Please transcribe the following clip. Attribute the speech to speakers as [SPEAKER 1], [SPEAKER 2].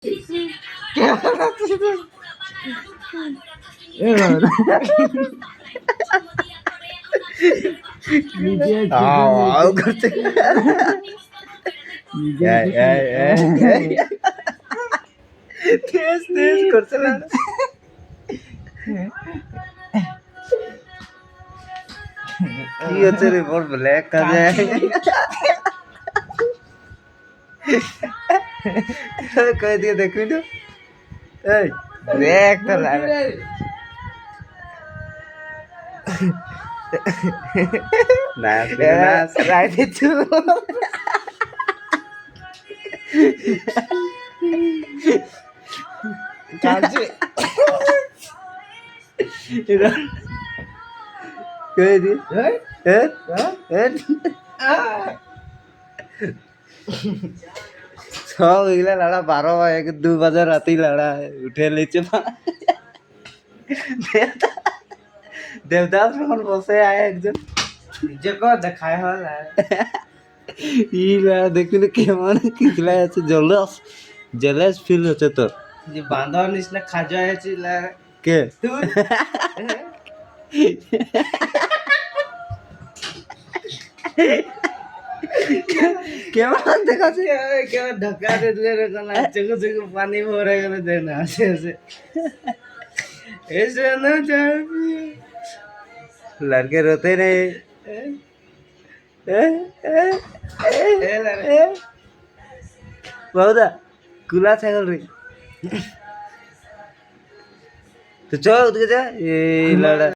[SPEAKER 1] করছে কি হচ্ছে রে বল ব্ল্যাক কাজে কই দিয়ে দেখবি না এই দেখ তো নাচ নাচ রাইতে চল কাজে এটা কই দি सब इगला लड़ा 12 बजे राती लड़ा उठे नीचे देवदास रोहन बसे आए একজন নিজে কো দেখায় হল ই লড়া দেখবি না কেমন কিছলা আছে জলস জেলাস ফিল হচ্ছে তো যে বাঁধা নিস না খাজা আছে কে তুই কেমন দেখাচ্ছে কেমন ঢকা দিলে না চোখে চোখে পানি ভরে গেলে দেয় না আসে আসে ऐसे न जाबी लड़के रोते नहीं बहुदा कुला छागल रे तो चल उठ के जा ये लड़ा